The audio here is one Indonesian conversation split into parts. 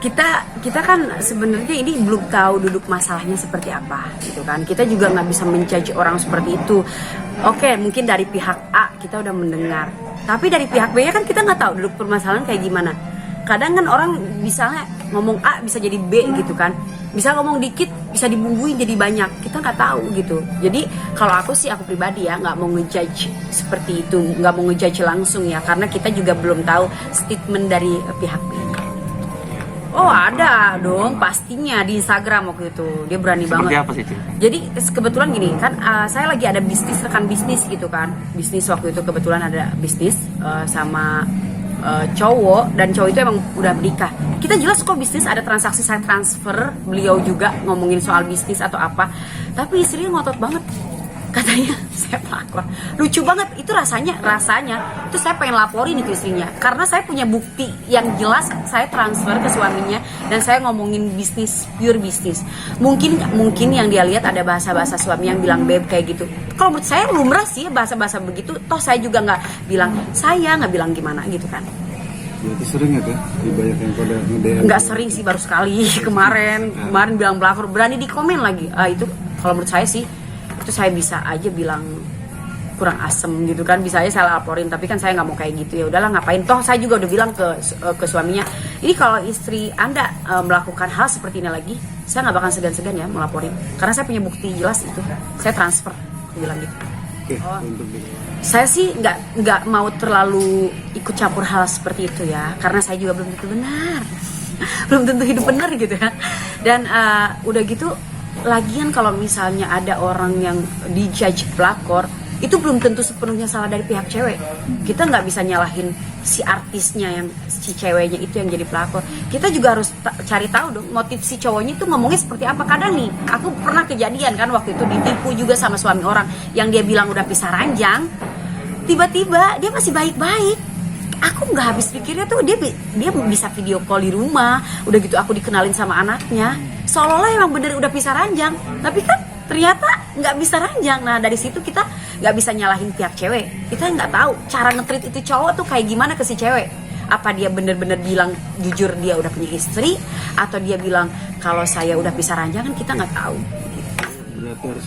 kita kan sebenarnya ini belum tahu duduk masalahnya seperti apa gitu kan. Kita juga nggak bisa menjudge orang seperti itu. Oke, mungkin dari pihak A kita udah mendengar, tapi dari pihak B kan kita nggak tahu duduk permasalahan kayak gimana. Kadang kan orang misalnya ngomong A bisa jadi B gitu kan, bisa ngomong dikit bisa dibumbuin jadi banyak, kita nggak tahu gitu. Jadi kalau aku pribadi ya nggak mau ngejudge seperti itu, nggak mau ngejudge langsung ya, karena kita juga belum tahu statement dari pihak B. Oh ada dong pastinya di Instagram waktu itu dia berani Seperti banget. apa sih itu? Jadi kebetulan gini kan, saya lagi ada rekan bisnis gitu kan, bisnis waktu itu kebetulan ada bisnis sama cowok, dan cowok itu emang udah menikah. Kita jelas kok bisnis ada transaksi saya transfer, beliau juga ngomongin soal bisnis atau apa, tapi istrinya ngotot banget. Katanya saya pelakor, lucu banget itu rasanya itu saya pengen laporin itu istrinya, karena saya punya bukti yang jelas saya transfer ke suaminya dan saya ngomongin bisnis, pure bisnis. Mungkin yang dia lihat ada bahasa suami yang bilang beb kayak gitu. Kalau menurut saya lumrah sih bahasa begitu, toh saya juga nggak bilang gimana gitu kan. Berarti sering ya tuh di banyak yang pada nge-DM? Nggak sering sih, baru sekali kemarin bilang pelakor, berani di komen lagi. Itu kalau menurut saya sih itu saya bisa aja bilang kurang asem gitu kan, bisa aja saya laporin, tapi kan saya nggak mau kayak gitu. Ya udahlah, ngapain, toh saya juga udah bilang ke suaminya, ini kalau istri Anda melakukan hal seperti ini lagi, saya nggak bakal segan-segan ya melaporin, karena saya punya bukti jelas itu saya transfer, aku bilang gitu. Saya sih nggak mau terlalu ikut campur hal seperti itu ya, karena saya juga belum tentu benar belum tentu hidup benar gitu ya. Dan udah gitu, lagian kalau misalnya ada orang yang dijudge pelakor, itu belum tentu sepenuhnya salah dari pihak cewek. Kita nggak bisa nyalahin si artisnya, yang si ceweknya itu yang jadi pelakor. Kita juga harus cari tahu dong motif si cowoknya itu ngomongnya seperti apa. Kadang nih, aku pernah kejadian kan waktu itu ditipu juga sama suami orang yang dia bilang udah pisah ranjang, tiba-tiba dia masih baik-baik. Aku nggak habis pikirnya tuh dia bisa video call di rumah, udah gitu aku dikenalin sama anaknya, seolah-olah emang bener udah pisah ranjang, tapi kan ternyata nggak bisa ranjang. Nah dari situ kita nggak bisa nyalahin pihak cewek, kita nggak tahu cara nge-treat itu cowok tuh kayak gimana ke si cewek. Apa dia bener-bener bilang jujur dia udah punya istri, atau dia bilang kalau saya udah pisah ranjang, kan kita nggak tahu gitu. Berarti harus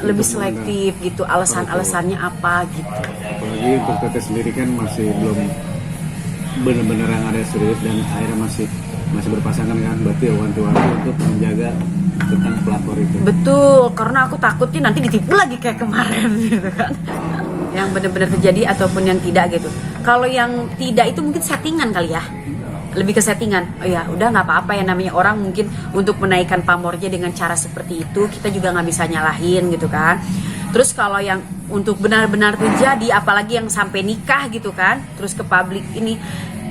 lebih selektif gitu, alasan-alasannya apa gitu. Apalagi untuk teteh sendiri kan masih belum benar-benar yang ada serius dan akhirnya masih berpasangan kan, berarti wanti-wanti untuk menjaga tentang pelakor itu. Betul, karena aku takutnya nanti ditipu lagi kayak kemarin gitu kan. Yang benar-benar terjadi ataupun yang tidak gitu. Kalau yang tidak itu mungkin settingan kali ya, lebih ke settingan. Oh ya udah, nggak apa-apa ya, namanya orang mungkin untuk menaikkan pamornya dengan cara seperti itu, kita juga nggak bisa nyalahin gitu kan. Terus kalau yang untuk benar-benar terjadi, apalagi yang sampai nikah gitu kan, terus ke publik ini,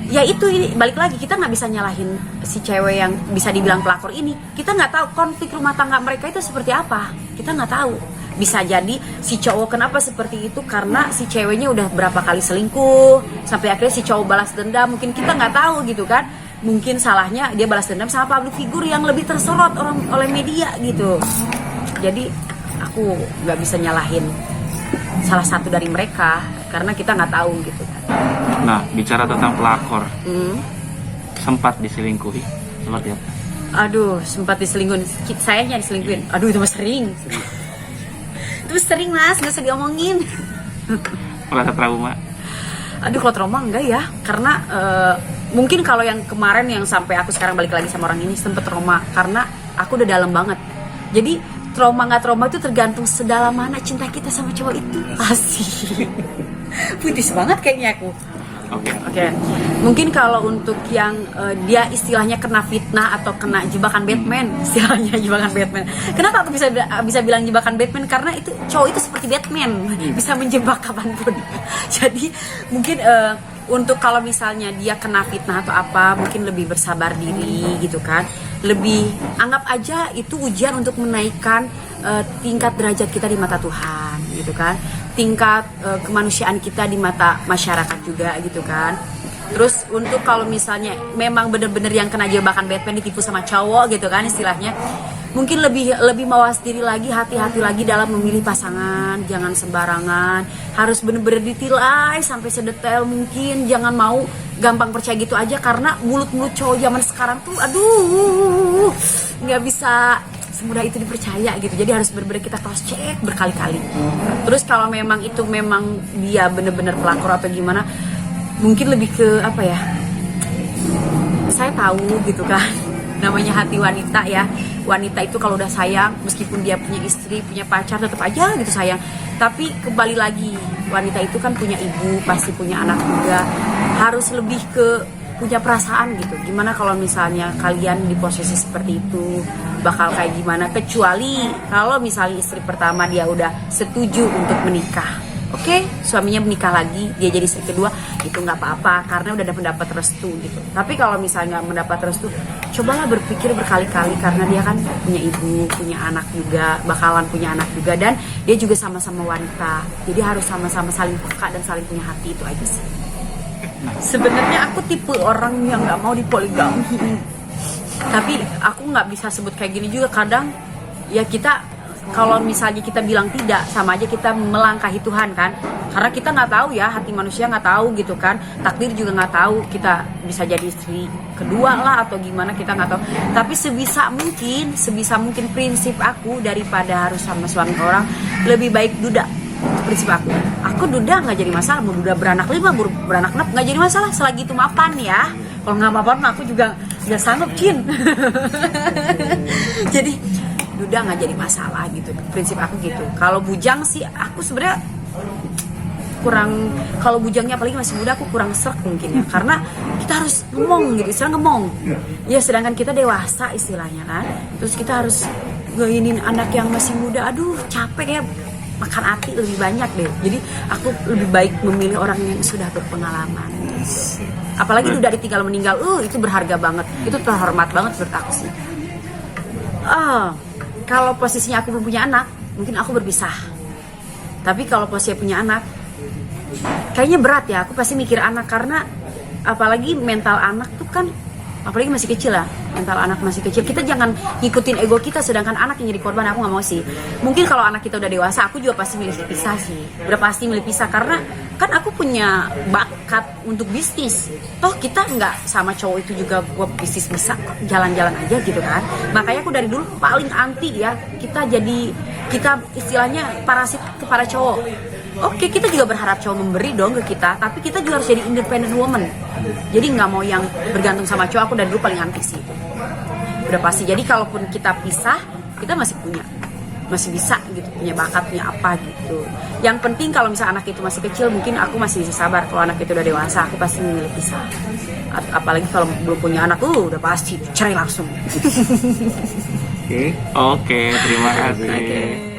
ya itu ini balik lagi, kita nggak bisa nyalahin si cewek yang bisa dibilang pelakor ini. Kita nggak tahu konflik rumah tangga mereka itu seperti apa, kita nggak tahu. Bisa jadi si cowok kenapa seperti itu karena si ceweknya udah berapa kali selingkuh sampai akhirnya si cowok balas dendam, mungkin kita nggak tahu gitu kan. Mungkin salahnya dia balas dendam sama public figure yang lebih tersorot oleh media gitu. Jadi aku nggak bisa nyalahin salah satu dari mereka karena kita nggak tahu gitu kan. Nah, bicara tentang pelakor, sempat diselingkuhi seperti apa? Aduh, sempat diselingkuhin, sayanya diselingkuhin. Aduh, itu mah sering. Itu sering mas, nggak usah diomongin. Merasa trauma? Aduh, kalau trauma enggak ya, karena mungkin kalau yang kemarin yang sampai aku sekarang balik lagi sama orang ini sempet trauma karena aku udah dalam banget. Jadi trauma nggak trauma itu tergantung sedalam mana cinta kita sama cowok itu. Asik. Putis banget kayaknya aku. Oke. Mungkin kalau untuk yang dia istilahnya kena fitnah atau kena jebakan Batman, istilahnya jebakan Batman. Kenapa aku bisa bilang jebakan Batman? Karena itu cowok itu seperti Batman, bisa menjebak kapanpun. Jadi mungkin untuk kalau misalnya dia kena fitnah atau apa, mungkin lebih bersabar diri gitu kan. Lebih anggap aja itu ujian untuk menaikkan tingkat derajat kita di mata Tuhan gitu kan. Tingkat kemanusiaan kita di mata masyarakat juga gitu kan. Terus untuk kalau misalnya memang bener-bener yang kena jebakan Batman, ditipu sama cowok gitu kan istilahnya, mungkin lebih mawas diri lagi, hati-hati lagi dalam memilih pasangan, jangan sembarangan, harus bener-bener ditilai sampai sedetail mungkin, jangan mau gampang percaya gitu aja karena mulut-mulut cowok zaman sekarang tuh aduh nggak bisa semudah itu dipercaya gitu, jadi harus bener-bener kita cross check berkali-kali. Terus kalau memang itu memang dia bener-bener pelakor atau gimana, mungkin lebih ke apa ya, saya tahu gitu kan, namanya hati wanita ya. Wanita itu kalau udah sayang, meskipun dia punya istri, punya pacar, tetap aja gitu sayang. Tapi kembali lagi, wanita itu kan punya ibu, pasti punya anak juga. Harus lebih ke punya perasaan gitu. Gimana kalau misalnya kalian di posisi seperti itu, bakal kayak gimana? Kecuali kalau misalnya istri pertama dia udah setuju untuk menikah. Oke, suaminya menikah lagi, dia jadi istri kedua, itu nggak apa-apa karena udah mendapat restu gitu. Tapi kalau misalnya nggak mendapat restu, cobalah berpikir berkali-kali karena dia kan punya ibu, punya anak juga, bakalan punya anak juga, dan dia juga sama-sama wanita. Jadi harus sama-sama saling peka dan saling punya hati, itu aja sih. Sebenarnya aku tipe orang yang nggak mau dipoligami, tapi aku nggak bisa sebut kayak gini juga. Kadang ya kita kalau misalnya kita bilang tidak, sama aja kita melangkahi Tuhan kan, karena kita nggak tahu ya, hati manusia nggak tahu gitu kan, takdir juga nggak tahu, kita bisa jadi istri kedua lah atau gimana, kita nggak tahu. Tapi sebisa mungkin prinsip aku daripada harus sama suami orang, lebih baik duda. Prinsip aku duda nggak jadi masalah, mau duda beranak 5, beranak 6 nggak jadi masalah selagi itu mapan ya. Kalau nggak mapan aku juga nggak sanggup Cin. Jadi duda nggak jadi masalah gitu, prinsip aku gitu. Kalau bujang sih aku sebenarnya kurang, kalau bujangnya apalagi masih muda aku kurang serk mungkin ya, karena kita harus ngomong gitu, istilah ngomong ya, sedangkan kita dewasa istilahnya kan, terus kita harus ngeinin anak yang masih muda, aduh capek ya, makan hati lebih banyak deh. Jadi aku lebih baik memilih orang yang sudah berpengalaman. Apalagi udah ditinggal meninggal, itu berharga banget, itu terhormat banget menurut aku sih. Kalau posisinya aku belum punya anak, mungkin aku berpisah. Tapi kalau posisinya punya anak, kayaknya berat ya. Aku pasti mikir anak, karena apalagi mental anak tuh kan, apalagi masih kecil lah, mental anak masih kecil. Kita jangan ngikutin ego kita, sedangkan anak yang jadi korban. Aku nggak mau sih. Mungkin kalau anak kita udah dewasa, aku juga pasti milih pisah sih. Udah pasti milih pisah, karena kan aku punya bakat untuk bisnis. Toh kita nggak sama cowok itu juga gua bisnis bisa jalan-jalan aja gitu kan. Makanya aku dari dulu paling anti ya, kita istilahnya parasit ke para cowok. Oke, kita juga berharap cowok memberi dong ke kita, tapi kita juga harus jadi independent woman. Jadi nggak mau yang bergantung sama cowok. Aku dari dulu paling anti sih. Udah pasti. Jadi kalaupun kita pisah, kita masih bisa gitu, punya bakat, punya apa gitu. Yang penting kalau misalnya anak itu masih kecil, mungkin aku masih bisa sabar. Kalau anak itu udah dewasa, aku pasti memilih pisah. Apalagi kalau belum punya anak, udah pasti cerai langsung. Oke. Oke, terima kasih. Oke.